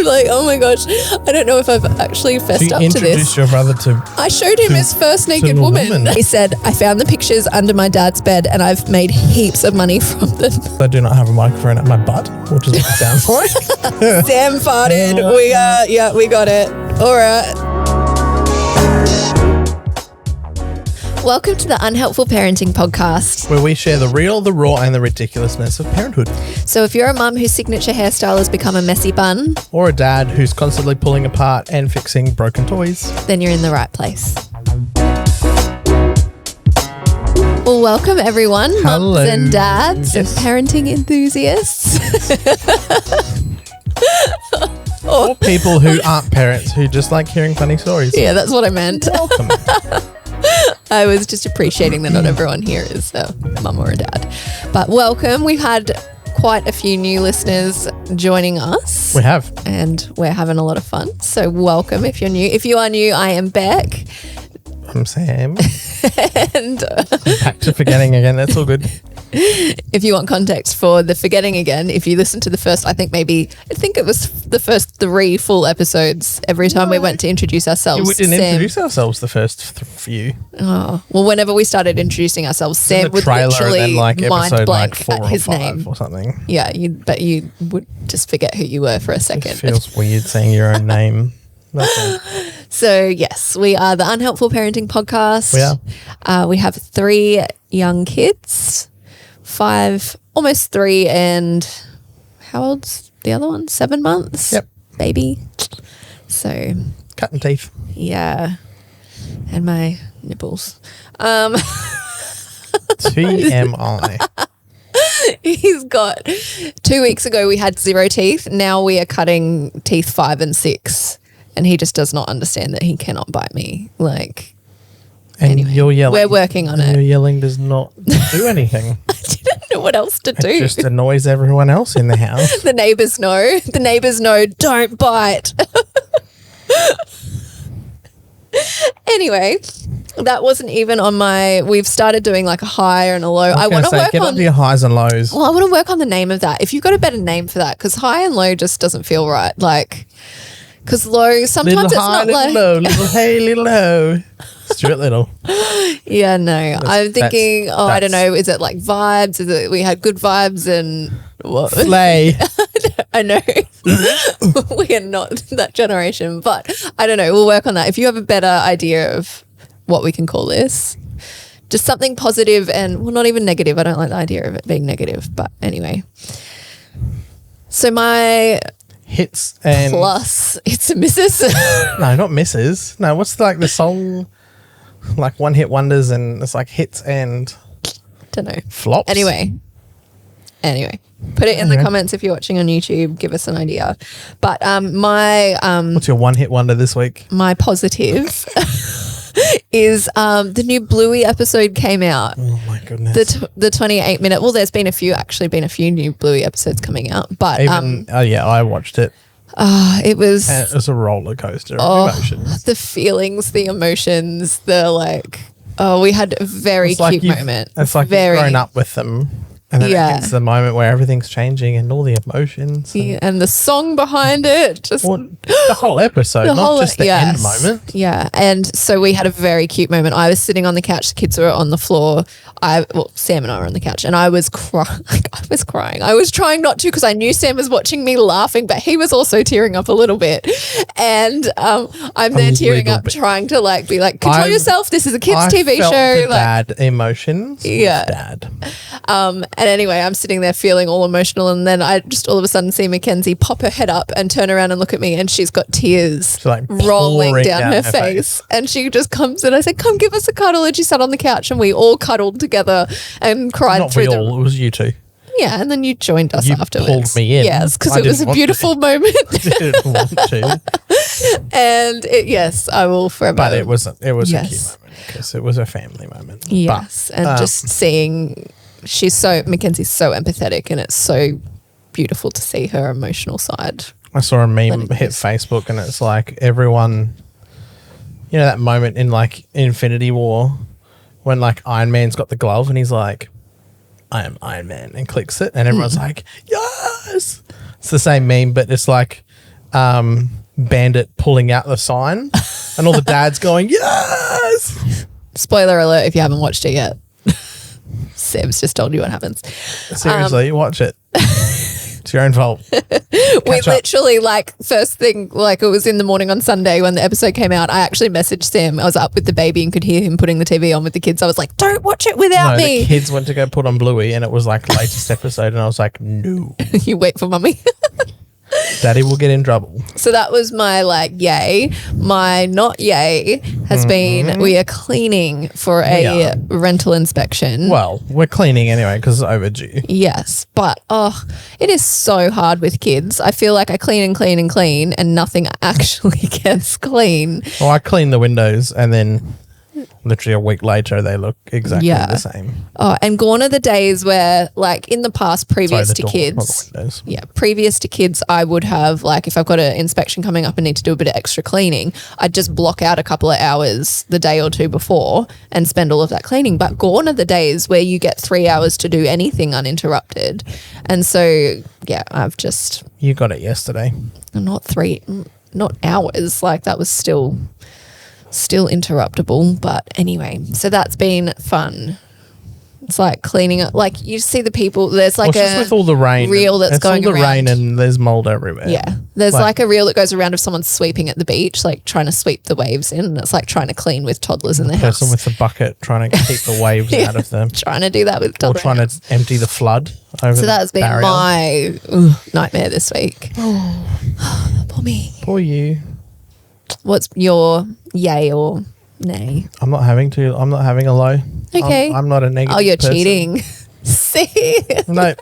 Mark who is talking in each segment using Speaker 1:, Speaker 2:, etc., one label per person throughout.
Speaker 1: Like, oh my gosh, I don't know if I've actually fessed up to this.
Speaker 2: You introduced your brother to...
Speaker 1: I showed him his first naked woman. He said, I found the pictures under my dad's bed and I've made heaps of money from them.
Speaker 2: I do not have a microphone at my butt, which is what it sounds like.
Speaker 1: Sam farted. We got it. All right. Welcome to the Unhelpful Parenting Podcast,
Speaker 2: where we share the real, the raw, and the ridiculousness of parenthood.
Speaker 1: So if you're a mum whose signature hairstyle has become a messy bun,
Speaker 2: or a dad who's constantly pulling apart and fixing broken toys,
Speaker 1: then you're in the right place. Well, welcome everyone,
Speaker 2: Hello.
Speaker 1: Mums and dads and parenting enthusiasts.
Speaker 2: Or people who aren't parents who just like hearing funny stories.
Speaker 1: Yeah, that's what I meant.
Speaker 2: Welcome.
Speaker 1: I was just appreciating that not everyone here is a mum or a dad. But welcome. We've had quite a few new listeners joining us.
Speaker 2: We have.
Speaker 1: And we're having a lot of fun. So welcome if you're new. If you are new, I am Beck.
Speaker 2: I'm Sam.
Speaker 1: And
Speaker 2: back to forgetting again. That's all good.
Speaker 1: If you want context for the forgetting again, if you listen to the first, I think it was the first 3 full episodes. Every time we went to introduce ourselves,
Speaker 2: we didn't introduce ourselves the first few.
Speaker 1: Oh, well, whenever we started introducing ourselves, Sam would literally mind blank at his name
Speaker 2: or something.
Speaker 1: Yeah, but you would just forget who you were for a second.
Speaker 2: It feels weird saying your own name.
Speaker 1: So yes, we are the Unhelpful Parenting Podcast.
Speaker 2: We are.
Speaker 1: We have 3 young kids, 5, almost 3, and how old's the other one? 7 months.
Speaker 2: Yep.
Speaker 1: Baby. So
Speaker 2: cutting teeth.
Speaker 1: Yeah, and my nipples.
Speaker 2: TMI.
Speaker 1: He's got 2 weeks ago we had 0 teeth. Now we are cutting teeth 5 and 6. And he just does not understand that he cannot bite me. Like,
Speaker 2: and
Speaker 1: anyway,
Speaker 2: you're yelling.
Speaker 1: We're working on it.
Speaker 2: Your yelling does not do anything.
Speaker 1: I didn't know what else to do.
Speaker 2: It just annoys everyone else in the house.
Speaker 1: The neighbours know. The neighbours know, don't bite. Anyway, that wasn't even on my... We've started doing like a high and a low. I want to work
Speaker 2: get
Speaker 1: on
Speaker 2: your highs and lows.
Speaker 1: Well, I want to work on the name of that. If you've got a better name for that, because high and low just doesn't feel right. Like... Because low, sometimes
Speaker 2: little
Speaker 1: it's
Speaker 2: high,
Speaker 1: not
Speaker 2: little
Speaker 1: like...
Speaker 2: low, little hey, little low. Stuart Little.
Speaker 1: Yeah, no. I'm thinking, I don't know, is it like vibes? Is it we had good vibes and what?
Speaker 2: Slay.
Speaker 1: I know. We are not that generation, but I don't know. We'll work on that. If you have a better idea of what we can call this, just something positive and, well, not even negative. I don't like the idea of it being negative, but anyway. So my...
Speaker 2: Hits and...
Speaker 1: Plus, it's a missus.
Speaker 2: No, not misses. No, what's like the song, like one hit wonders and it's like hits and...
Speaker 1: Don't know.
Speaker 2: Flops?
Speaker 1: Anyway, put it in the comments if you're watching on YouTube. Give us an idea. But my...
Speaker 2: what's your one hit wonder this week?
Speaker 1: My positive is the new Bluey episode came out.
Speaker 2: Oh my goodness.
Speaker 1: The 28-minute... Well, there's been a few new Bluey episodes coming out. But
Speaker 2: I watched it.
Speaker 1: It was...
Speaker 2: And it was a roller coaster of emotions.
Speaker 1: The feelings, the emotions, the like... Oh, we had a very cute moment.
Speaker 2: It's like you've grown up with them. And then it hits the moment where everything's changing and all the emotions.
Speaker 1: And the song behind it. Just
Speaker 2: the whole episode, not just the end moment.
Speaker 1: Yeah. And so we had a very cute moment. I was sitting on the couch. The kids were on the floor. Sam and I were on the couch and I was crying. I was trying not to because I knew Sam was watching me laughing, but he was also tearing up a little bit. And I'm there tearing up, trying to like be like, control yourself. This is a kids' TV show.
Speaker 2: The dad emotions.
Speaker 1: Yeah.
Speaker 2: Dad.
Speaker 1: And anyway, I'm sitting there feeling all emotional and then I just all of a sudden see Mackenzie pop her head up and turn around and look at me and she's got tears rolling down her face. And she just comes and I said, come give us a cuddle. And she sat on the couch and we all cuddled together and cried
Speaker 2: Not
Speaker 1: through
Speaker 2: it was you two.
Speaker 1: Yeah, and then you joined us afterwards.
Speaker 2: You pulled me in.
Speaker 1: Yes, because it was a beautiful moment.
Speaker 2: I didn't want to.
Speaker 1: And I will forever.
Speaker 2: But it was a cute moment because it was a family moment.
Speaker 1: Yes, and just seeing... Mackenzie's so empathetic and it's so beautiful to see her emotional side.
Speaker 2: I saw a meme hit Facebook and it's like everyone, you know that moment in like Infinity War when like Iron Man's got the glove and he's like, I am Iron Man and clicks it and everyone's like, yes. It's the same meme but it's like Bandit pulling out the sign and all the dads going, yes!
Speaker 1: Spoiler alert if you haven't watched it yet. Sam's just told you what happens.
Speaker 2: Seriously, watch it. It's your own fault.
Speaker 1: We literally, like, first thing, like, it was in the morning on Sunday when the episode came out. I actually messaged Sam. I was up with the baby and could hear him putting the TV on with the kids. I was like, don't watch it without me.
Speaker 2: The kids went to go put on Bluey and it was like latest episode and I was like, no.
Speaker 1: You wait for mummy.
Speaker 2: Daddy will get in trouble.
Speaker 1: So that was my, like, yay. My not yay has been we are cleaning for a rental inspection.
Speaker 2: Well, we're cleaning anyway because it's overdue.
Speaker 1: Yes, but it is so hard with kids. I feel like I clean and clean and clean and nothing actually gets clean.
Speaker 2: Well, I clean the windows and then literally a week later they look exactly the same.
Speaker 1: Oh, and gone are the days where, like, in the past, previous to kids, previous to kids, I would have, like, if I've got an inspection coming up and need to do a bit of extra cleaning, I'd just block out a couple of hours the day or two before and spend all of that cleaning. But gone are the days where you get 3 hours to do anything uninterrupted. And so, yeah, I've just...
Speaker 2: You got it yesterday.
Speaker 1: Not hours. Like, that was still interruptible, but anyway, so that's been fun. It's like cleaning up, like you see the people, there's like
Speaker 2: just with all the rain
Speaker 1: reel that's going
Speaker 2: all the
Speaker 1: around.
Speaker 2: rain and there's mold everywhere.
Speaker 1: Yeah, there's like a reel that goes around of someone sweeping at the beach, like trying to sweep the waves in, and it's like trying to clean with toddlers in the house.
Speaker 2: Person with the bucket trying to keep the waves out of them.
Speaker 1: Trying to do that with toddlers.
Speaker 2: Or trying to empty the flood over
Speaker 1: so that's been
Speaker 2: barrier.
Speaker 1: My nightmare this week. Poor me.
Speaker 2: Poor you.
Speaker 1: What's your yay or nay?
Speaker 2: I'm not having a low.
Speaker 1: Okay.
Speaker 2: I'm not a negative.
Speaker 1: Oh, you're
Speaker 2: person.
Speaker 1: cheating. See?
Speaker 2: No.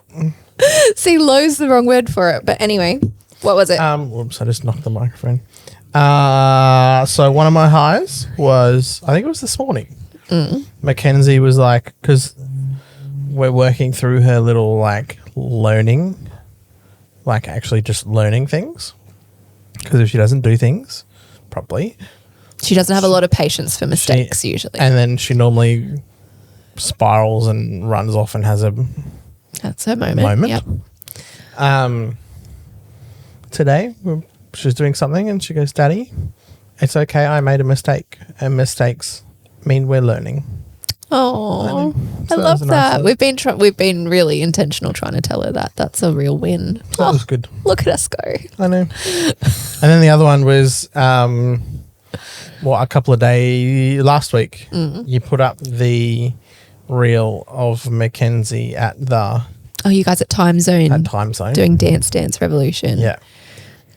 Speaker 1: See, low's the wrong word for it. But anyway, what was it?
Speaker 2: Whoops, I just knocked the microphone. So one of my highs was, I think it was this morning. Mackenzie was like, because we're working through her little like learning, like actually just learning things. Because if she doesn't do things properly,
Speaker 1: she doesn't have a lot of patience for mistakes usually.
Speaker 2: And then she normally spirals and runs off and has
Speaker 1: that's her moment. Yep.
Speaker 2: Today she was doing something and she goes, Daddy, it's okay, I made a mistake, and mistakes mean we're learning.
Speaker 1: Oh,
Speaker 2: so
Speaker 1: I love that.
Speaker 2: Nice
Speaker 1: We've been really intentional trying to tell her that. That's a real win.
Speaker 2: That was good.
Speaker 1: Look at us go.
Speaker 2: I know. And then the other one was a couple of days last week. You put up the reel of Mackenzie at the
Speaker 1: you guys at Time Zone doing Dance Revolution.
Speaker 2: Yeah.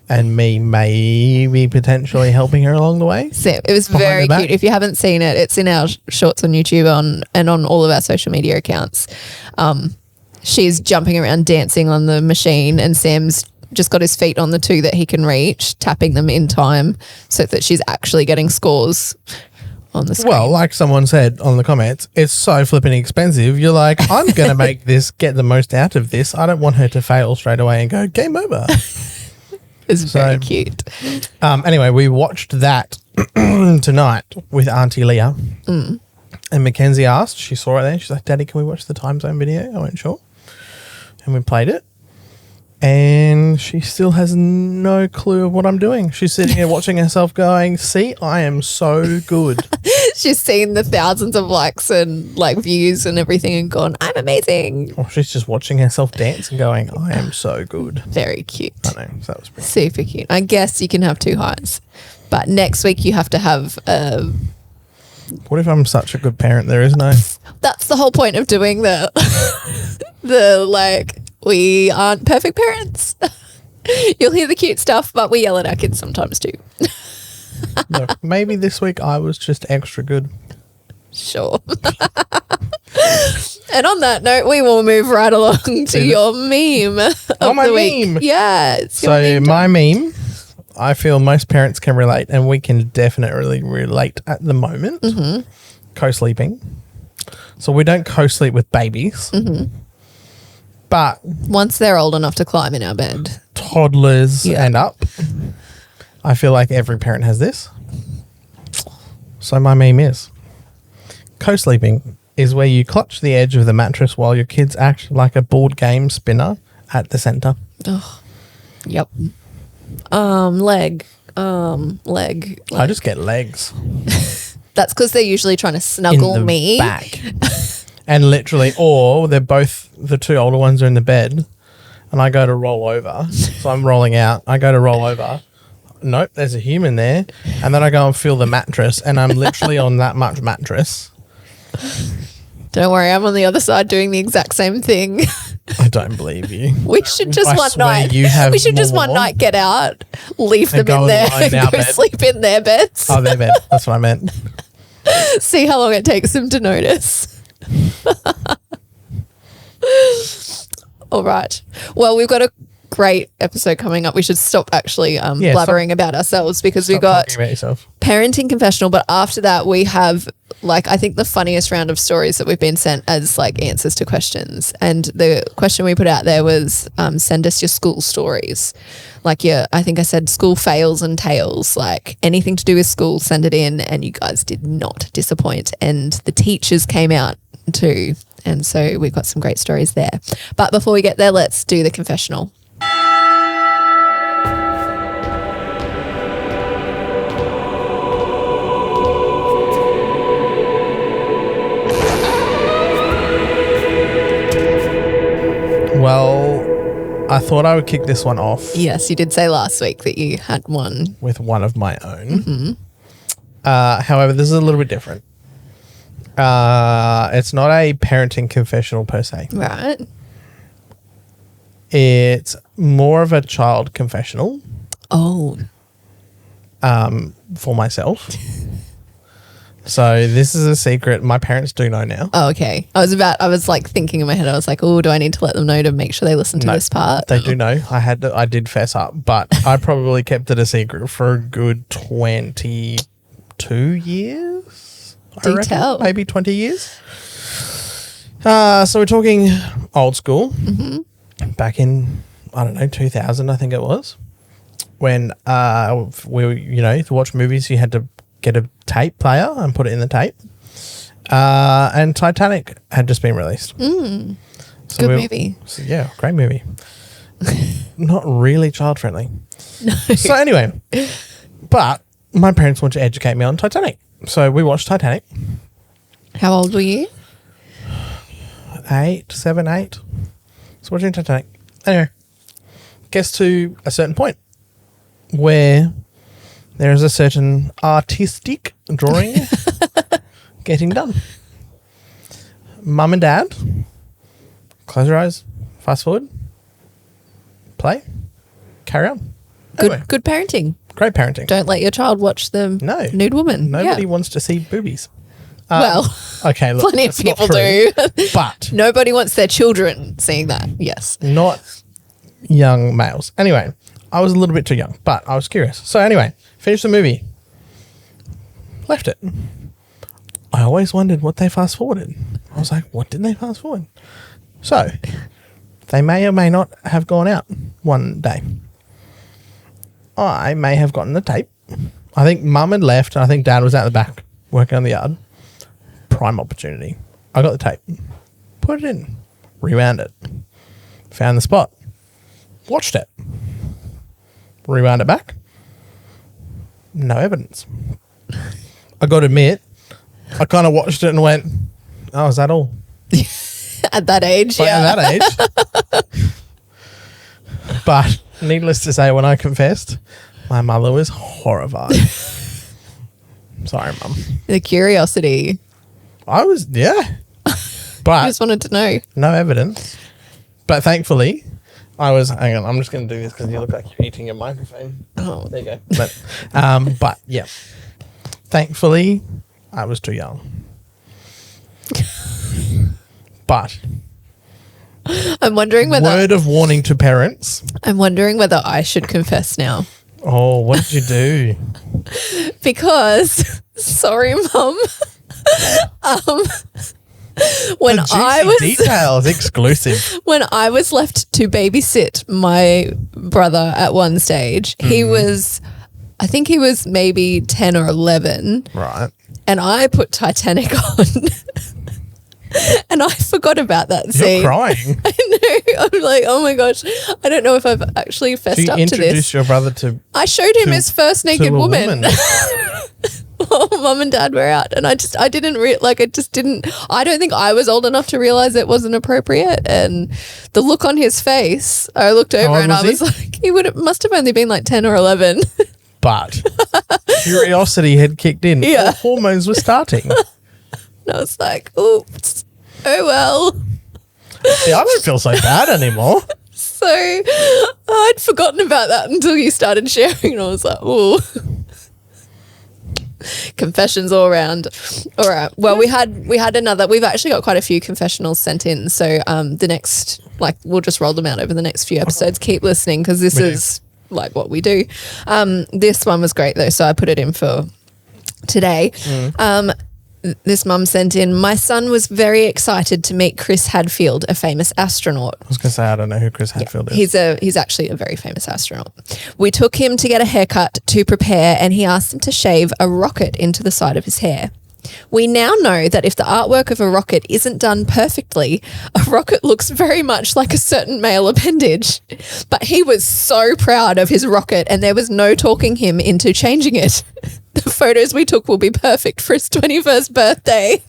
Speaker 2: And me maybe potentially helping her along the way.
Speaker 1: So it was very cute. If you haven't seen it, it's in our shorts on YouTube and on all of our social media accounts. She's jumping around dancing on the machine and Sam's just got his feet on the two that he can reach, tapping them in time so that she's actually getting scores on the screen.
Speaker 2: Well, like someone said on the comments, it's so flipping expensive. You're like, I'm going to make this, get the most out of this. I don't want her to fail straight away and go, game over.
Speaker 1: It's very cute.
Speaker 2: Anyway, we watched that tonight with Auntie Leah. And Mackenzie asked, she saw it there. She's like, Daddy, can we watch the Time Zone video? I went, sure. And we played it. And she still has no clue of what I'm doing. She's sitting here watching herself going, see, I am so good.
Speaker 1: She's seen the thousands of likes and like views and everything and gone, I'm amazing.
Speaker 2: Or she's just watching herself dance and going, I am so good.
Speaker 1: Very cute.
Speaker 2: I know. So that was pretty
Speaker 1: super cute. I guess you can have two highs. But next week you have to have
Speaker 2: what if I'm such a good parent? There is no.
Speaker 1: That's the whole point of doing the like, we aren't perfect parents. You'll hear the cute stuff, but we yell at our kids sometimes too.
Speaker 2: No, maybe this week I was just extra good.
Speaker 1: Sure. And on that note, we will move right along to your meme of
Speaker 2: my
Speaker 1: the week.
Speaker 2: meme.
Speaker 1: Yeah. It's your
Speaker 2: So
Speaker 1: meme
Speaker 2: my meme, I feel most parents can relate, and we can definitely relate at the moment. Co-sleeping. So we don't co-sleep with babies. But
Speaker 1: once they're old enough to climb in our bed,
Speaker 2: toddlers and up, I feel like every parent has this. So my meme is, co-sleeping is where you clutch the edge of the mattress while your kids act like a board game spinner at the center.
Speaker 1: Oh, yep. Leg.
Speaker 2: I just get legs
Speaker 1: That's because they're usually trying to
Speaker 2: in
Speaker 1: snuggle
Speaker 2: the
Speaker 1: me.
Speaker 2: back. And literally, or they're both, the two older ones are in the bed and I go to roll over. So I'm rolling out. I go to roll over. Nope, there's a human there. And then I go and feel the mattress and I'm literally on that much mattress.
Speaker 1: Don't worry, I'm on the other side doing the exact same thing.
Speaker 2: I don't believe you.
Speaker 1: We should just
Speaker 2: I
Speaker 1: one
Speaker 2: swear
Speaker 1: night.
Speaker 2: you have
Speaker 1: We should just
Speaker 2: more.
Speaker 1: one night get out, leave
Speaker 2: And
Speaker 1: them
Speaker 2: go
Speaker 1: in
Speaker 2: and
Speaker 1: there,
Speaker 2: lie in
Speaker 1: and
Speaker 2: our
Speaker 1: go
Speaker 2: bed.
Speaker 1: sleep in their beds.
Speaker 2: Oh, their bed. That's what I meant.
Speaker 1: See how long it takes them to notice. All right. Well, we've got a great episode coming up. We should stop actually blabbering about ourselves because we got
Speaker 2: Talking about yourself.
Speaker 1: parenting confessional, but after that we have I think the funniest round of stories that we've been sent as answers to questions. And the question we put out there was send us your school stories. I think I said school fails and tales, anything to do with school, send it in. And you guys did not disappoint. And the teachers came out too. And so we've got some great stories there. But before we get there, let's do the confessional.
Speaker 2: Well, I thought I would kick this one off
Speaker 1: Yes, you did say last week that you had one.
Speaker 2: with one of my own. However, this is a little bit different. It's not a parenting confessional per se.
Speaker 1: Right.
Speaker 2: It's more of a child confessional
Speaker 1: Oh,
Speaker 2: for myself. So this is a secret. My parents do know now.
Speaker 1: oh, okay. I was thinking in my head, I was like, oh, do I need to let them know to make sure they listen to
Speaker 2: No,
Speaker 1: this part?
Speaker 2: They do know. I did fess up, but I probably kept it a secret for a good 22 years. I
Speaker 1: Do
Speaker 2: reckon.
Speaker 1: tell.
Speaker 2: Maybe 20 years. So we're talking old school. Back in, I don't know, 2000, I think it was. When to watch movies, you had to get a tape player and put it in the tape. And Titanic had just been released.
Speaker 1: Good movie.
Speaker 2: So, yeah, great movie. Not really child friendly.
Speaker 1: No.
Speaker 2: So anyway, but my parents wanted to educate me on Titanic. So we watched Titanic.
Speaker 1: How old were you?
Speaker 2: 7, 8. So watching Titanic. Anyway, gets to a certain point where there is a certain artistic drawing getting done. Mum and Dad, close your eyes, fast forward, play, carry on. Anyway,
Speaker 1: Good parenting.
Speaker 2: great parenting.
Speaker 1: Don't let your child watch the
Speaker 2: No.
Speaker 1: nude woman.
Speaker 2: Nobody
Speaker 1: Yeah.
Speaker 2: wants to see boobies.
Speaker 1: Well,
Speaker 2: Okay, look,
Speaker 1: plenty of
Speaker 2: that's not
Speaker 1: people
Speaker 2: true,
Speaker 1: do.
Speaker 2: but
Speaker 1: Nobody wants their children seeing that. Yes.
Speaker 2: not young males. Anyway, I was a little bit too young, but I was curious. So anyway, finished the movie. Left it. I always wondered what they fast forwarded. I was like, what did they fast forward? So, they may or may not have gone out one day. I may have gotten the tape. I think Mum had left and I think Dad was out the back working on the yard. Prime opportunity. I got the tape. Put it in. Rewound it. Found the spot. Watched it. Rewound it back. No evidence. I got to admit, I kind of watched it and went, oh, is that all?
Speaker 1: At that age,
Speaker 2: Like,
Speaker 1: yeah.
Speaker 2: at that age. But needless to say, when I confessed, my mother was horrified. Sorry, Mum.
Speaker 1: The curiosity.
Speaker 2: I was, yeah.
Speaker 1: I
Speaker 2: But
Speaker 1: just wanted to know.
Speaker 2: no evidence. But thankfully, hang on, I'm just going to do this because you look like you're eating your microphone.
Speaker 1: Oh,
Speaker 2: There you go. But yeah, thankfully, I was too young. But
Speaker 1: I'm wondering whether I should confess now.
Speaker 2: Oh, what did you do?
Speaker 1: Because sorry, Mum. When
Speaker 2: The juicy
Speaker 1: I was
Speaker 2: details exclusive.
Speaker 1: when I was left to babysit my brother at one stage, I think he was maybe 10 or 11,
Speaker 2: Right.
Speaker 1: and I put Titanic on. And I forgot about that
Speaker 2: You're
Speaker 1: scene.
Speaker 2: crying.
Speaker 1: I know. I'm like, oh my gosh. I don't know if I've actually fessed
Speaker 2: So you
Speaker 1: up to
Speaker 2: introduced
Speaker 1: this.
Speaker 2: your brother to
Speaker 1: I showed him his first naked
Speaker 2: a
Speaker 1: woman. While Mum and Dad were out, and I don't think I was old enough to realize it wasn't appropriate. And the look on his face, I looked over
Speaker 2: old
Speaker 1: and I
Speaker 2: was
Speaker 1: was like, must have only been like 10 or 11.
Speaker 2: But curiosity had kicked in.
Speaker 1: Yeah.
Speaker 2: All hormones were starting.
Speaker 1: And I was like, oops, oh well.
Speaker 2: See, I don't feel so bad anymore.
Speaker 1: So I'd forgotten about that until you started sharing, and I was like, oh. Confessions all around. All right. Well, we had another. We've actually got quite a few confessionals sent in. So the next, we'll just roll them out over the next few episodes. Keep listening because this is like what we do. This one was great though, so I put it in for today. This mum sent in, my son was very excited to meet Chris Hadfield, a famous astronaut.
Speaker 2: I was going to say, I don't know who Chris Hadfield is.
Speaker 1: He's actually a very famous astronaut. We took him to get a haircut to prepare, and he asked him to shave a rocket into the side of his hair. We now know that if the artwork of a rocket isn't done perfectly, a rocket looks very much like a certain male appendage. But he was so proud of his rocket, and there was no talking him into changing it. The photos we took will be perfect for his 21st birthday.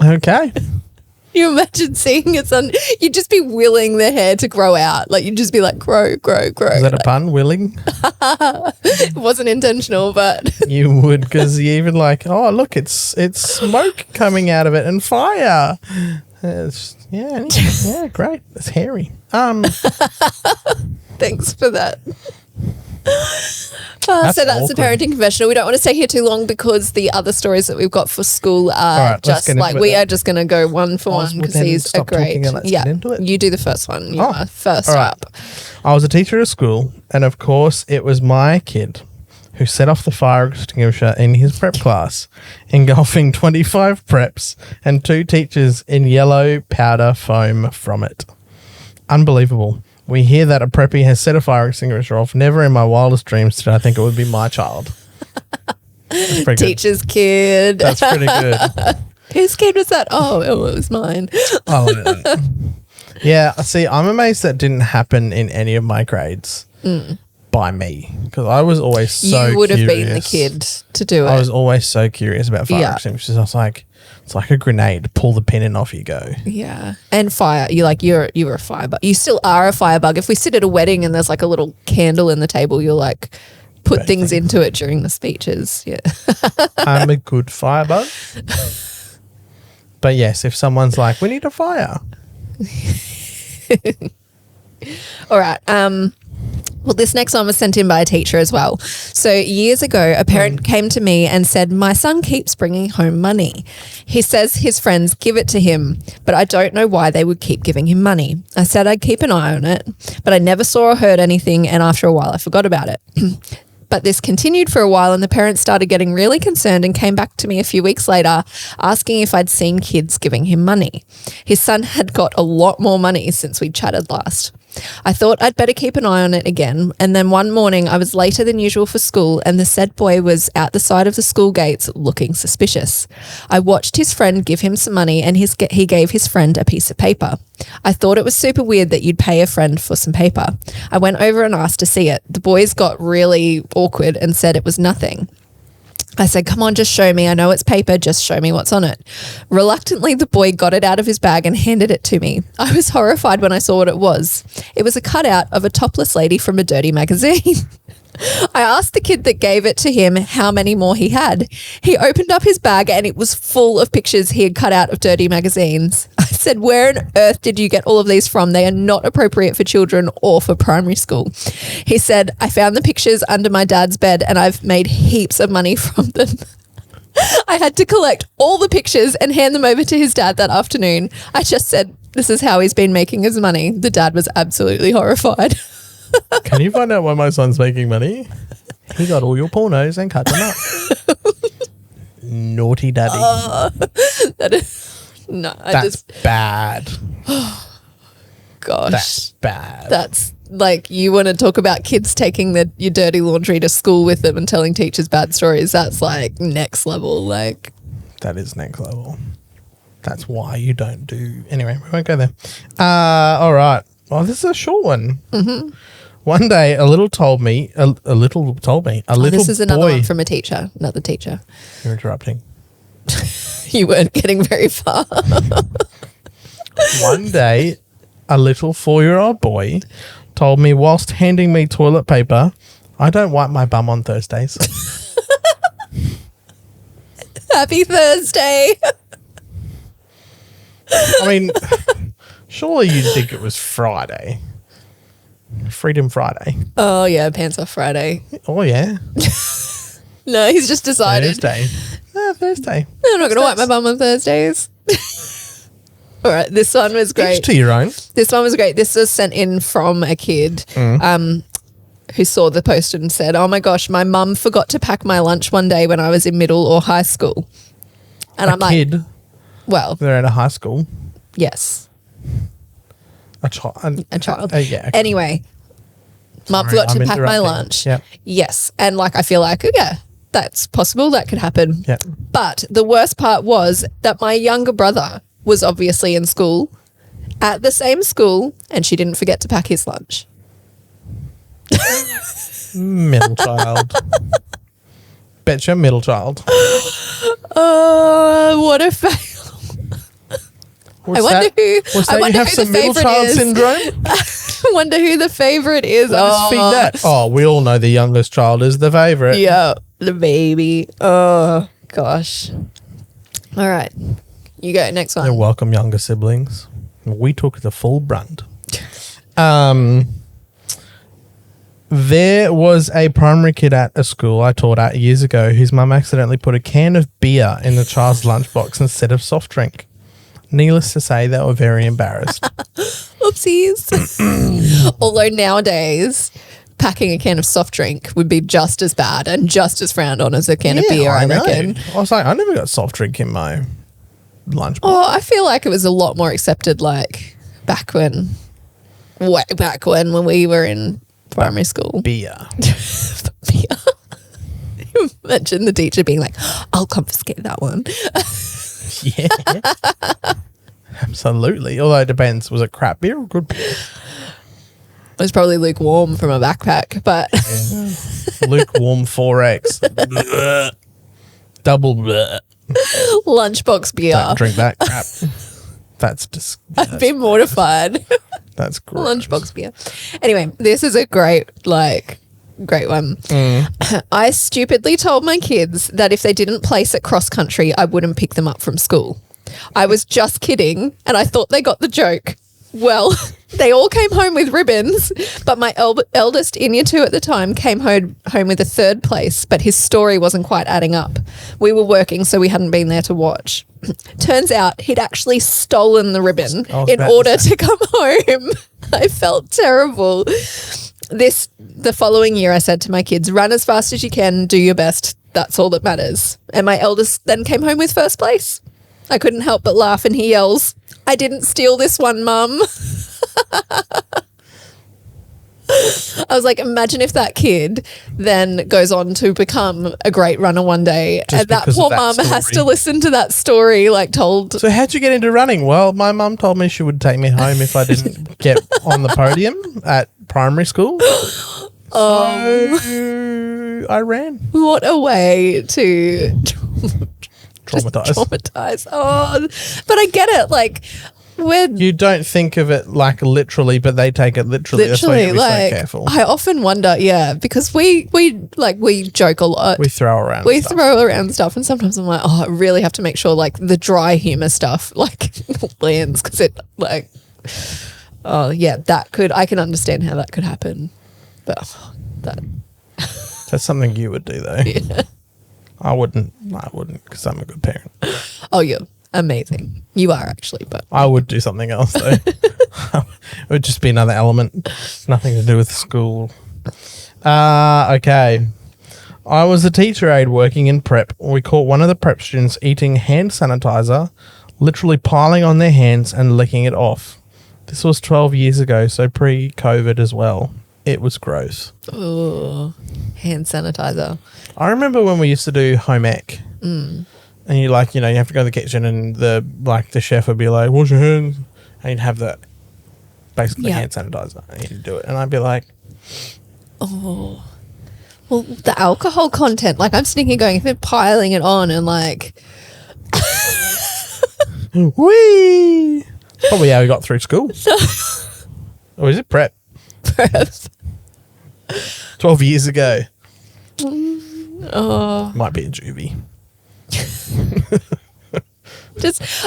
Speaker 2: Okay.
Speaker 1: You imagine seeing it on, you'd just be willing the hair to grow out. Like you'd just be like, grow, grow, grow.
Speaker 2: Is that a pun? Willing?
Speaker 1: It wasn't intentional, but.
Speaker 2: You would, because you even like, oh, look, it's smoke coming out of it and fire. Yeah, great. It's hairy.
Speaker 1: Thanks for that.
Speaker 2: That's
Speaker 1: so that's
Speaker 2: awkward.
Speaker 1: the parenting confessional. We don't want to stay here too long because the other stories that we've got for school are
Speaker 2: right, let's
Speaker 1: just
Speaker 2: get
Speaker 1: like
Speaker 2: into
Speaker 1: we
Speaker 2: it.
Speaker 1: are just going to go one for one because
Speaker 2: then
Speaker 1: these are
Speaker 2: stop talking
Speaker 1: great.
Speaker 2: and let's get into it.
Speaker 1: You do the first one. You
Speaker 2: Oh,
Speaker 1: are first
Speaker 2: all right.
Speaker 1: up.
Speaker 2: I was a teacher at a school, and of course, it was my kid who set off the fire extinguisher in his prep class, engulfing 25 preps and 2 teachers in yellow powder foam from it. Unbelievable. We hear that a preppy has set a fire extinguisher off. Never in my wildest dreams did I think it would be my child. That's pretty good.
Speaker 1: Teacher's kid.
Speaker 2: That's pretty good.
Speaker 1: Whose kid was that? Oh, it was mine.
Speaker 2: Oh, yeah, see, I'm amazed that didn't happen in any of my grades by me, because I was always so
Speaker 1: You would have been the
Speaker 2: curious.
Speaker 1: kid to do it.
Speaker 2: I was always so curious about fire
Speaker 1: Yeah.
Speaker 2: extinguishers. I was like, it's like a grenade. Pull the pin and off you go.
Speaker 1: Yeah. And fire. You were a firebug. You still are a firebug. If we sit at a wedding and there's like a little candle in the table, you'll like put
Speaker 2: Great
Speaker 1: things
Speaker 2: thing.
Speaker 1: into it during the speeches. Yeah.
Speaker 2: I'm a good firebug. But yes, if someone's like, we need a fire.
Speaker 1: All right. Well, this next one was sent in by a teacher as well. So years ago, a parent came to me and said, my son keeps bringing home money. He says his friends give it to him, but I don't know why they would keep giving him money. I said I'd keep an eye on it, but I never saw or heard anything, and after a while I forgot about it. But this continued for a while, and the parents started getting really concerned and came back to me a few weeks later asking if I'd seen kids giving him money. His son had got a lot more money since we chatted last. I thought I'd better keep an eye on it again, and then one morning I was later than usual for school, and the said boy was out the side of the school gates looking suspicious. I watched his friend give him some money, and he gave his friend a piece of paper. I thought it was super weird that you'd pay a friend for some paper. I went over and asked to see it. The boys got really awkward and said it was nothing. I said, come on, just show me. I know it's paper. Just show me what's on it. Reluctantly, the boy got it out of his bag and handed it to me. I was horrified when I saw what it was. It was a cutout of a topless lady from a dirty magazine. I asked the kid that gave it to him how many more he had. He opened up his bag and it was full of pictures he had cut out of dirty magazines. I said, where on earth did you get all of these from? They are not appropriate for children or for primary school. He said, I found the pictures under my dad's bed and I've made heaps of money from them. I had to collect all the pictures and hand them over to his dad that afternoon. I just said, this is how he's been making his money. The dad was absolutely horrified.
Speaker 2: Can you find out why my son's making money? He got all your pornos and cut them up. Naughty daddy.
Speaker 1: That is, no,
Speaker 2: That's bad.
Speaker 1: gosh.
Speaker 2: That's bad.
Speaker 1: That's like you want to talk about kids taking your dirty laundry to school with them and telling teachers bad stories. That's like next level. Like
Speaker 2: that is next level. That's why you don't do. Anyway, we won't go there. All right. Oh, this is a short one. Mm-hmm. One day, a little told me. This is
Speaker 1: another
Speaker 2: boy.
Speaker 1: one from a teacher, another teacher.
Speaker 2: You're interrupting.
Speaker 1: You weren't getting very far.
Speaker 2: One day, a little 4-year-old boy told me whilst handing me toilet paper, I don't wipe my bum on Thursdays.
Speaker 1: Happy Thursday.
Speaker 2: I mean, surely you'd think it was Friday. Freedom Friday.
Speaker 1: Oh, yeah, pants off Friday.
Speaker 2: Oh, yeah.
Speaker 1: No, he's just decided.
Speaker 2: Thursday. Thursday.
Speaker 1: I'm not going to wipe my bum on Thursdays. All right, this one was great.
Speaker 2: Each to your own.
Speaker 1: This one was great. This was sent in from a kid who saw the post and said, oh, my gosh, my mum forgot to pack my lunch one day when I was in middle or high school. And I'm
Speaker 2: kid.
Speaker 1: like, well.
Speaker 2: They're at a high school.
Speaker 1: Yes.
Speaker 2: A child.
Speaker 1: Yeah. Okay. Anyway, mum forgot to pack my lunch.
Speaker 2: Yep.
Speaker 1: Yes. And like, I feel like, yeah, that's possible. That could happen.
Speaker 2: Yep.
Speaker 1: But the worst part was that my younger brother was obviously in school at the same school and she didn't forget to pack his lunch.
Speaker 2: Middle child. Betcha middle child.
Speaker 1: What a fail. I wonder who the favourite is.
Speaker 2: Syndrome?
Speaker 1: I wonder who the favourite is.
Speaker 2: Feed that. Oh, we all know the youngest child is the favourite.
Speaker 1: Yeah, the baby. Oh, gosh. All right. You go, next one.
Speaker 2: You're welcome, younger siblings. We took the full brunt. There was a primary kid at a school I taught at years ago whose mum accidentally put a can of beer in the child's lunchbox instead of soft drink. Needless to say, they were very embarrassed.
Speaker 1: Oopsies. Although nowadays, packing a can of soft drink would be just as bad and just as frowned on as a can of beer, I reckon.
Speaker 2: I was like, I never got soft drink in my lunchbox.
Speaker 1: Oh, I feel like it was a lot more accepted like way back when we were in primary school.
Speaker 2: Beer.
Speaker 1: Beer. Imagine the teacher being like, I'll confiscate that one.
Speaker 2: Yeah. Absolutely. Although it depends. Was it crap beer or good beer?
Speaker 1: It was probably lukewarm from a backpack, but
Speaker 2: lukewarm 4X. Double bleh.
Speaker 1: Lunchbox beer.
Speaker 2: Don't drink that crap. That's
Speaker 1: I'd be mortified.
Speaker 2: That's gross.
Speaker 1: Lunchbox beer. Anyway, this is a great one. I stupidly told my kids that if they didn't place at cross country, I wouldn't pick them up from school. I was just kidding and I thought they got the joke. Well, they all came home with ribbons, but my eldest in year 2 at the time came home with a 3rd place, but his story wasn't quite adding up. We were working, so we hadn't been there to watch. Turns out he'd actually stolen the ribbon in order to come home. I felt terrible. The following year, I said to my kids, run as fast as you can, do your best. That's all that matters. And my eldest then came home with 1st place. I couldn't help but laugh and he yells, I didn't steal this one, Mum. I was like, imagine if that kid then goes on to become a great runner one day and that poor mum has to listen to that story told.
Speaker 2: So how'd you get into running? Well, my mum told me she would take me home if I didn't get on the podium at primary school. So I ran.
Speaker 1: What a way to
Speaker 2: traumatize.
Speaker 1: Oh, but I get it.
Speaker 2: You don't think of it literally, but they take it literally. That's why you be so careful.
Speaker 1: I often wonder, because we joke a lot.
Speaker 2: We throw around stuff. And sometimes I'm like, I really have to make sure the dry humor stuff lands because it I can understand how that could happen. But that's something you would do though. Yeah. I wouldn't because I'm a good parent.
Speaker 1: Oh, you're amazing. You are actually, but
Speaker 2: I would do something else though. It would just be another element. Nothing to do with school. Okay. I was a teacher aide working in prep. We caught one of the prep students eating hand sanitizer, literally piling on their hands and licking it off. This was 12 years ago, so pre-COVID as well. It was gross.
Speaker 1: Oh, hand sanitizer.
Speaker 2: I remember when we used to do home ec. And you like, you have to go to the kitchen and the chef would be like, wash your hands. And you'd have the basically hand sanitizer and you'd do it. And I'd be like,
Speaker 1: oh, well, the alcohol content, like I'm sitting here going, if they're piling it on and like,
Speaker 2: wee. Probably how we got through school. Or is it prep?
Speaker 1: prep.
Speaker 2: 12 years ago.
Speaker 1: Oh,
Speaker 2: Might be a juvie.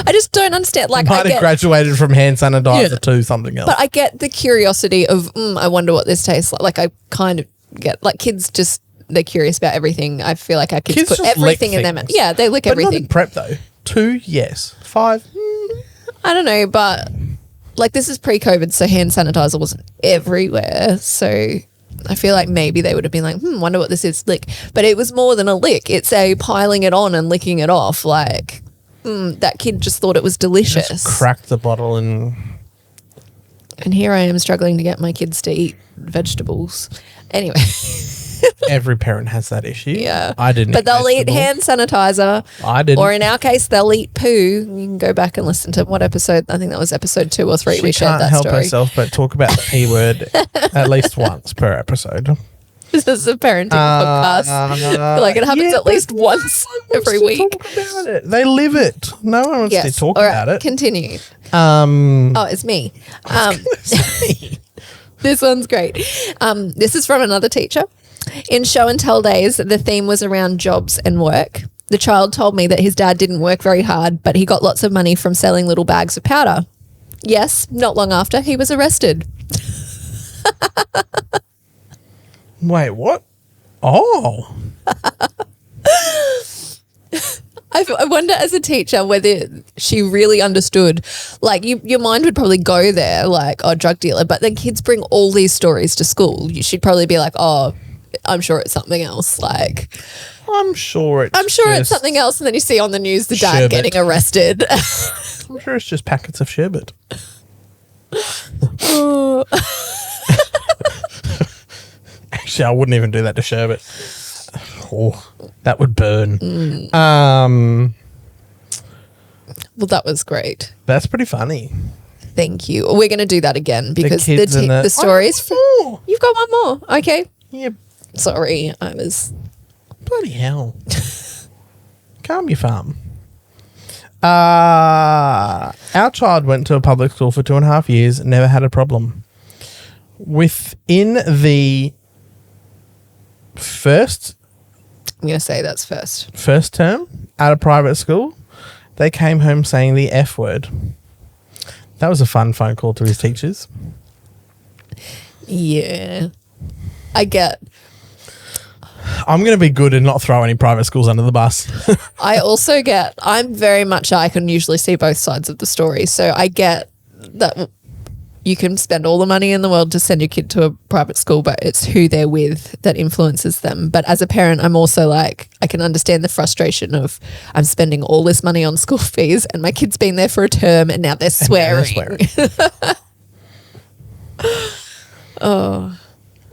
Speaker 1: I just don't understand. Like,
Speaker 2: Might have graduated from hand sanitizer to something else.
Speaker 1: But I get the curiosity of, I wonder what this tastes like. Like, I kind of get, like, kids just, they're curious about everything. I feel like our kids put
Speaker 2: just
Speaker 1: everything
Speaker 2: lick
Speaker 1: in their mouth.
Speaker 2: things.
Speaker 1: Yeah, they lick
Speaker 2: but
Speaker 1: everything.
Speaker 2: not in prep though. 2, yes. 5.
Speaker 1: I don't know, but like this is pre-COVID, so hand sanitizer wasn't everywhere. So I feel like maybe they would have been like, wonder what this is, lick. But it was more than a lick. It's a piling it on and licking it off. Like, that kid just thought it was delicious.
Speaker 2: Just cracked the bottle and
Speaker 1: here I am struggling to get my kids to eat vegetables. Anyway.
Speaker 2: every parent has that issue.
Speaker 1: Yeah.
Speaker 2: I didn't.
Speaker 1: But they'll eat hand sanitizer.
Speaker 2: I didn't.
Speaker 1: Or in our case, they'll eat poo. You can go back and listen to what episode, I think that was episode 2 or 3
Speaker 2: She
Speaker 1: we shared that
Speaker 2: can't help
Speaker 1: story.
Speaker 2: herself but talk about the P word at least once per episode.
Speaker 1: This is a parenting podcast. Like it happens at least once every week.
Speaker 2: Talk about it. They live it. No one wants to talk
Speaker 1: All right,
Speaker 2: about it.
Speaker 1: Continue.
Speaker 2: Oh,
Speaker 1: it's me. This one's great. This is from another teacher. In show and tell days, the theme was around jobs and work. The child told me that his dad didn't work very hard, but he got lots of money from selling little bags of powder. Yes, not long after, he was arrested.
Speaker 2: Wait, what? Oh.
Speaker 1: I wonder as a teacher whether she really understood, like your mind would probably go there like, oh, drug dealer, but then kids bring all these stories to school. She'd probably be like, oh, I'm sure it's something else. Like,
Speaker 2: I'm sure
Speaker 1: it's something else. And then you see on the news the dad
Speaker 2: sherbet.
Speaker 1: getting arrested.
Speaker 2: I'm sure it's just packets of sherbet. Actually, I wouldn't even do that to sherbet. Oh, that would burn.
Speaker 1: Well, that was great.
Speaker 2: That's pretty funny.
Speaker 1: Thank you. We're going to do that again because the stories. You've got one more. Okay.
Speaker 2: Yeah.
Speaker 1: Sorry, I was.
Speaker 2: Bloody hell. Calm your farm. Our child went to a public school for 2.5 years, never had a problem. Within the first
Speaker 1: I'm going to say that's first.
Speaker 2: First term at a private school, they came home saying the F word. That was a fun phone call to his teachers.
Speaker 1: Yeah.
Speaker 2: I'm going to be good and not throw any private schools under the bus.
Speaker 1: I'm very much, I can usually see both sides of the story. So I get that you can spend all the money in the world to send your kid to a private school, but it's who they're with that influences them. But as a parent, I'm also like, I can understand the frustration of I'm spending all this money on school fees and my kid's been there for a term and now they're swearing. Oh.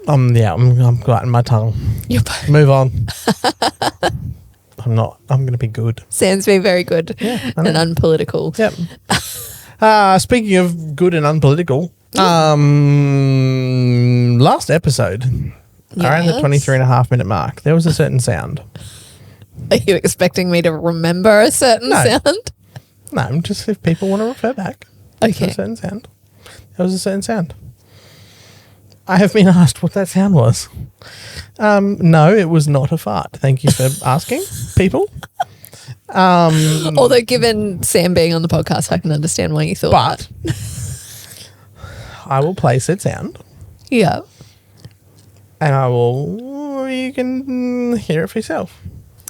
Speaker 2: I'm biting my tongue. Move on. I'm going to be good.
Speaker 1: Sam's been very good and unpolitical.
Speaker 2: Yep. Speaking of good and unpolitical, last episode, around the 23.5-minute mark, there was a certain sound.
Speaker 1: Are you expecting me to remember a certain sound?
Speaker 2: No, just if people want to refer back.
Speaker 1: Okay.
Speaker 2: A certain sound. There was a certain sound. I have been asked what that sound was. No, it was not a fart. Thank you for asking, people.
Speaker 1: Although given Sam being on the podcast, I can understand why you thought
Speaker 2: but
Speaker 1: that.
Speaker 2: I will play said sound.
Speaker 1: Yeah.
Speaker 2: And you can hear it for yourself.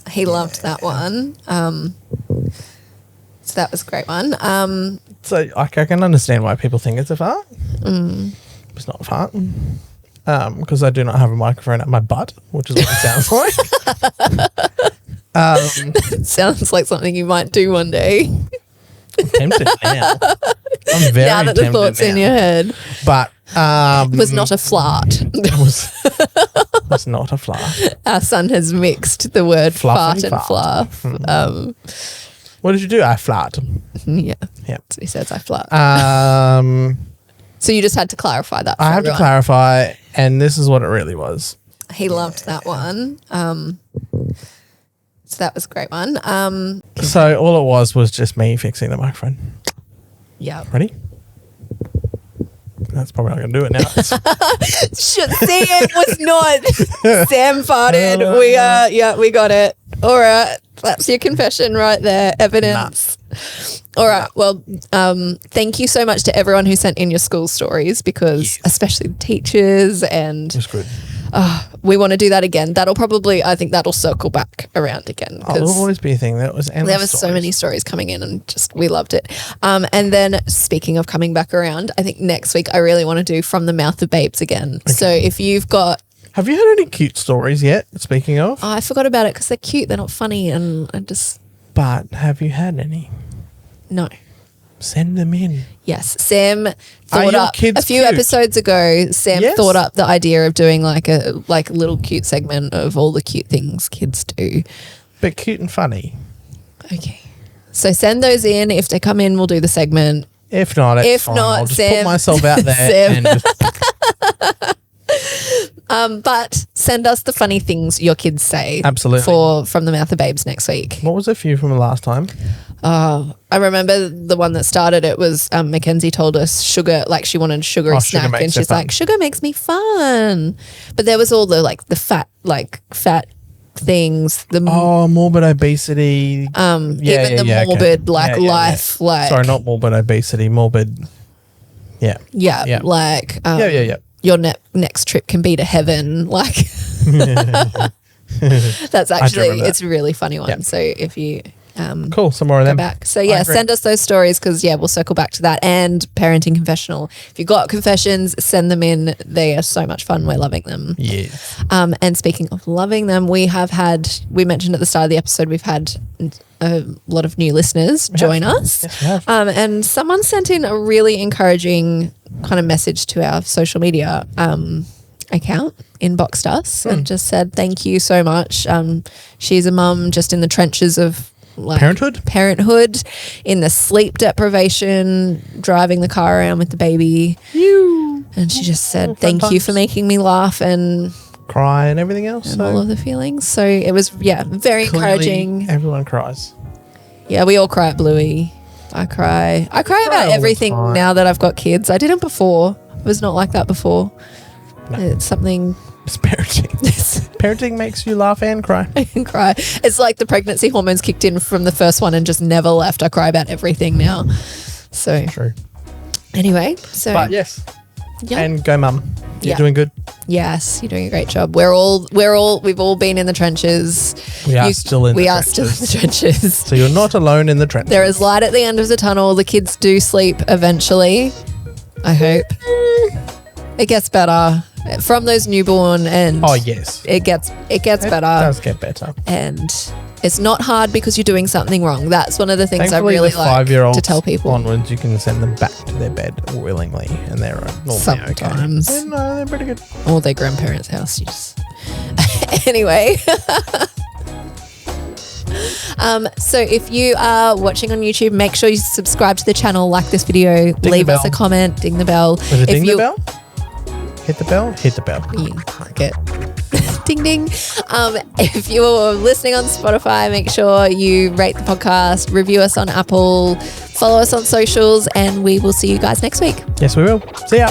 Speaker 1: He loved that one. So that was a great one.
Speaker 2: So I can understand why people think it's a fart. It's not a fart. Because I do not have a microphone at my butt, which is what it sounds like.
Speaker 1: It sounds like something you might do one day.
Speaker 2: I'm tempted now. I'm very
Speaker 1: now that the
Speaker 2: tempted
Speaker 1: thought's in
Speaker 2: now.
Speaker 1: your head.
Speaker 2: But
Speaker 1: It was not a fart.
Speaker 2: it was not a fart.
Speaker 1: Our son has mixed the word
Speaker 2: Fluff
Speaker 1: fart
Speaker 2: and
Speaker 1: and
Speaker 2: fart.
Speaker 1: fluff.
Speaker 2: What did you do? I flat.
Speaker 1: Yeah.
Speaker 2: Yeah.
Speaker 1: So he says I flat.
Speaker 2: So
Speaker 1: So you just had to clarify that. For
Speaker 2: I have to
Speaker 1: everyone.
Speaker 2: clarify, and this is what it really was.
Speaker 1: He loved that one. So that was a great one.
Speaker 2: So all it was just me fixing the microphone.
Speaker 1: Yeah.
Speaker 2: Ready? That's probably not going to do it now.
Speaker 1: See, it was not. Sam farted. We got it. All right. That's your confession right there. Evidence. All right. Well, thank you so much to everyone who sent in your school stories because especially the teachers and
Speaker 2: It was good.
Speaker 1: we want to do that again. I think that'll circle back around again.
Speaker 2: Oh, there'll always be a thing. There was endless
Speaker 1: There were so many stories coming in and we loved it. And then speaking of coming back around, I think next week I really want to do From the Mouth of Babes again. Okay. So if you've got...
Speaker 2: Have you had any cute stories yet, speaking of?
Speaker 1: I forgot about it because they're cute. They're not funny and I just...
Speaker 2: But have you had any?
Speaker 1: No.
Speaker 2: Send them in.
Speaker 1: Yes. Sam thought
Speaker 2: your
Speaker 1: up
Speaker 2: kids
Speaker 1: a few
Speaker 2: cute?
Speaker 1: episodes ago. Sam
Speaker 2: Yes.
Speaker 1: thought up the idea of doing like a little cute segment of all the cute things kids do.
Speaker 2: But cute and funny.
Speaker 1: Okay. So send those in. If they come in, we'll do the segment.
Speaker 2: If not, it's
Speaker 1: If
Speaker 2: fine.
Speaker 1: not,
Speaker 2: I'll just
Speaker 1: Sam-
Speaker 2: put myself out there
Speaker 1: Sam.
Speaker 2: and just
Speaker 1: But send us the funny things your kids say.
Speaker 2: Absolutely.
Speaker 1: For From the Mouth of Babes next week.
Speaker 2: What was a few from the last time?
Speaker 1: I remember the one that started it was Mackenzie told us sugar, like she wanted a sugary
Speaker 2: Sugar
Speaker 1: snack
Speaker 2: makes
Speaker 1: and
Speaker 2: it
Speaker 1: she's
Speaker 2: fun.
Speaker 1: like, sugar makes me fun. But there was all the fat things, the
Speaker 2: Morbid obesity.
Speaker 1: even the morbid life.
Speaker 2: Sorry, not morbid obesity. Morbid. Yeah.
Speaker 1: Yeah. Like
Speaker 2: Yeah.
Speaker 1: your next trip can be to heaven. Like that's actually
Speaker 2: remember that.
Speaker 1: it's a really funny one.
Speaker 2: Yeah.
Speaker 1: So if you
Speaker 2: Cool. Some more of
Speaker 1: go
Speaker 2: them.
Speaker 1: back. So
Speaker 2: I
Speaker 1: yeah,
Speaker 2: agree.
Speaker 1: send us those stories because we'll circle back to that and parenting confessional. If you've got confessions, send them in. They are so much fun. We're loving them.
Speaker 2: Yeah.
Speaker 1: And speaking of loving them, we mentioned at the start of the episode, we've had a lot of new listeners join us.
Speaker 2: Yes, we have.
Speaker 1: And someone sent in a really encouraging kind of message to our social media account, inboxed us and just said, thank you so much. She's a mum just in the trenches of parenthood, in the sleep deprivation, driving the car around with the baby. And she just said, thank you for making me laugh and
Speaker 2: Cry and everything else.
Speaker 1: and all of the feelings. So it was, very encouraging.
Speaker 2: Everyone cries.
Speaker 1: Yeah, we all cry at Bluey. I cry
Speaker 2: all
Speaker 1: about
Speaker 2: the
Speaker 1: everything
Speaker 2: time.
Speaker 1: now that I've got kids. I didn't before. I was not like that before.
Speaker 2: No.
Speaker 1: It's something
Speaker 2: It's parenting. Parenting makes you laugh and cry.
Speaker 1: I can cry. It's like the pregnancy hormones kicked in from the first one and just never left. I cry about everything now. So
Speaker 2: True.
Speaker 1: anyway,
Speaker 2: But yes.
Speaker 1: yeah.
Speaker 2: And go mum. You're
Speaker 1: Yeah.
Speaker 2: doing good.
Speaker 1: Yes, you're doing a great job. We've all been in the trenches.
Speaker 2: We are still in the
Speaker 1: We are
Speaker 2: trenches.
Speaker 1: still in the trenches.
Speaker 2: So you're not alone in the trenches.
Speaker 1: There is light at the end of the tunnel. The kids do sleep eventually. I hope. It gets better from those newborn and
Speaker 2: Oh yes.
Speaker 1: it gets
Speaker 2: It
Speaker 1: better.
Speaker 2: does get better.
Speaker 1: And it's not hard because you're doing something wrong. That's one of the things
Speaker 2: Thankfully,
Speaker 1: I really
Speaker 2: the
Speaker 1: like
Speaker 2: 5-year-olds
Speaker 1: to tell people.
Speaker 2: onwards, you can send them back to their bed willingly, and they're normally
Speaker 1: Sometimes.
Speaker 2: okay. No, they're pretty good.
Speaker 1: Or their grandparents' house. You just anyway. So if you are watching on YouTube, make sure you subscribe to the channel, like this video, leave us a
Speaker 2: bell.
Speaker 1: comment, ding the bell.
Speaker 2: Was it ding the bell? Hit the bell? Hit the bell.
Speaker 1: You cricket. Ding ding. If you're listening on Spotify, make sure you rate the podcast, review us on Apple, follow us on socials, and we will see you guys next week.
Speaker 2: Yes, we will. See ya.